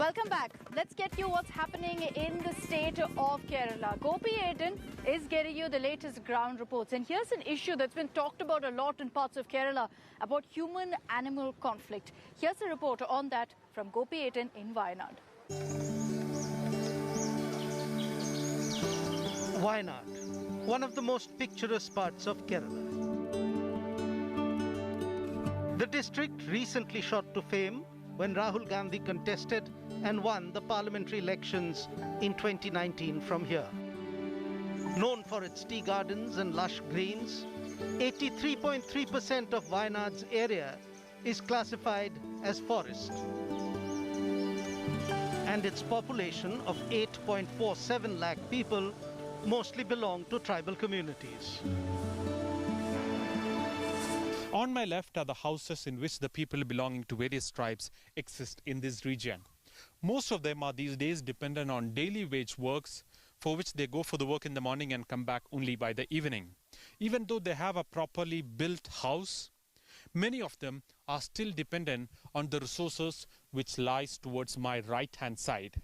Welcome back. Let's get you what's happening in the state of Kerala. Gopi Aiden is getting you the latest ground reports. And here's an issue that's been talked about a lot in parts of Kerala about human-animal conflict. Here's a report on that from Gopi Aiden in Wayanad. Wayanad, one of the most picturesque parts of Kerala. The district recently shot to fame when Rahul Gandhi contested and won the parliamentary elections in 2019 from here. Known for its tea gardens and lush greens, 83.3% of Wayanad's area is classified as forest. And its population of 8.47 lakh people mostly belong to tribal communities. On my left are the houses in which the people belonging to various tribes exist in this region. Most of them are these days dependent on daily wage works for which they go for the work in the morning and come back only by the evening. Even though they have a properly built house, many of them are still dependent on the resources which lies towards my right hand side.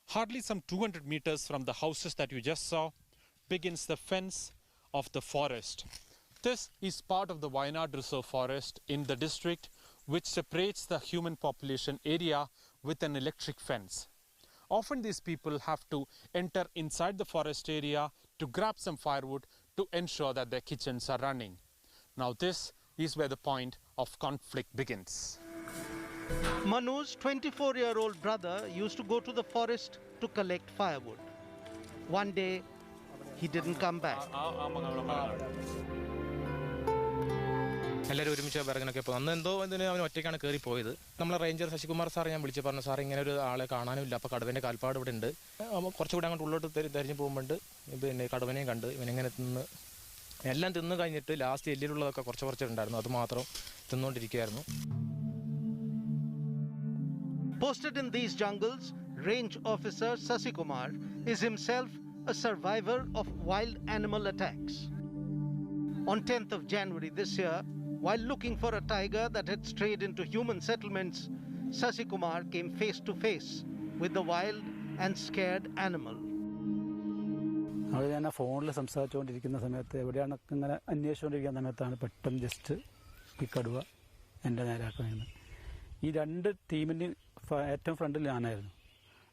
Hardly some 200 meters from the houses that you just saw begins the fence of the forest. This is part of the Wayanad Reserve Forest in the district, which separates the human population area with an electric fence. Often these people have to enter inside the forest area to grab some firewood to ensure that their kitchens are running. Now this is where the point of conflict begins. Manu's 24-year-old brother used to go to the forest to collect firewood. One day, he didn't come back. എല്ലാവരും ഒരുമിച്ച് പിറകിനൊക്കെ പോകും. അന്ന് എന്തോ അവൻ ഒറ്റയ്ക്കാണ് കയറി പോയത്. നമ്മളെ റേഞ്ചർ ശശികുമാർ സാറെ ഞാൻ വിളിച്ച് പറഞ്ഞു, സാർ ഇങ്ങനെ ഒരു ആളെ കാണാനുമില്ല, അപ്പോൾ കടുവൻ്റെ കാൽപ്പാട് ഇവിടെ ഉണ്ട്. കുറച്ചുകൂടെ അങ്ങോട്ട് ഉള്ളോട്ട് തിരിഞ്ഞ് പോകുമ്പോണ്ട് പിന്നെ കടുവനെയും കണ്ട് ഇവനിങ്ങനെ തിന്ന് എല്ലാം തിന്ന് കഴിഞ്ഞിട്ട് ലാസ്റ്റ് എല്ലിലുള്ളതൊക്കെ കുറച്ചുണ്ടായിരുന്നു, അത് മാത്രം തിന്നുകൊണ്ടിരിക്കുകയായിരുന്നു. Posted in these jungles, Range Officer Sasikumar is himself a survivor of wild animal attacks. On 10th of January this year, while looking for a tiger that had strayed into human settlements, Sasikumar came face to face with the wild and scared animal. ഞാൻ ഫോണിൽ സംസാരിച്ചുകൊണ്ടിരിക്കുന്ന സമയത്ത് എവിടെയാണ് ഇങ്ങനെ അന്വേഷിച്ചുകൊണ്ടിരിക്കുന്ന സമയത്താണ് പെട്ടെന്ന് just ഈ കടുവ എൻ്റെ നേരാക്കുന്നത്. ഈ രണ്ട് ടീമിന് ഏറ്റവും ഫ്രണ്ടിൽ ഞാനായിരുന്നു.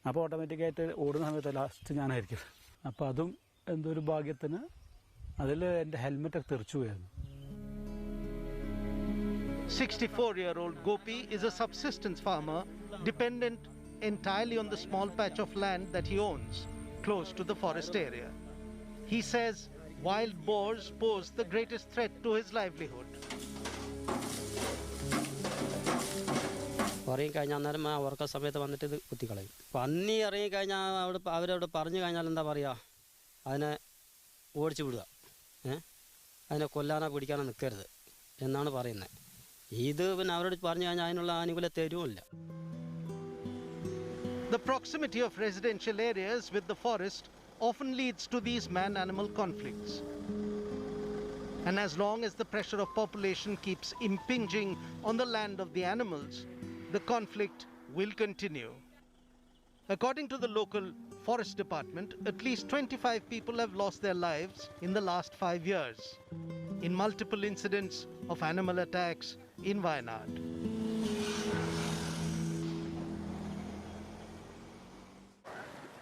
അപ്പോൾ ഓട്ടോമാറ്റിക്കായിട്ട് ഓടുന്ന സമയത്ത് ലാസ്റ്റ് ഞാനായിരിക്കും. അപ്പോൾ അതും എന്തോ ഒരു ഭാഗ്യത്തിന് അതിൽ എൻ്റെ ഹെൽമെറ്റൊക്കെ തെറിച്ചു പോയായിരുന്നു. 64-year-old Gopi is a subsistence farmer dependent entirely on the small patch of land that he owns close to the forest area. He says wild boars pose the greatest threat to his livelihood. ഇറങ്ങിക്കഴിഞ്ഞാൽ അന്നേരം അവർക്ക് സമയത്ത് വന്നിട്ട് ഇത് കുത്തിക്കളയും. പന്നി ഇറങ്ങിക്കഴിഞ്ഞാൽ അവരോട് പറഞ്ഞു കഴിഞ്ഞാൽ എന്താ പറയുക, അതിനെ ഓടിച്ചു വിടുക, അതിനെ കൊല്ലാനോ പിടിക്കാനോ നിൽക്കരുത് എന്നാണ് പറയുന്നത്. ഇത് പിന്നെ അവരോട് പറഞ്ഞു കഴിഞ്ഞാൽ അതിനുള്ള ആനുകൂല്യം തരുമില്ല. The proximity of residential areas with the forest often leads to these man-animal conflicts. And as long as the pressure of population keeps impinging on the land of the animals, the conflict will continue. According to the local forest department, at least 25 people have lost their lives in the last 5 years in multiple incidents of animal attacks in Wayanad.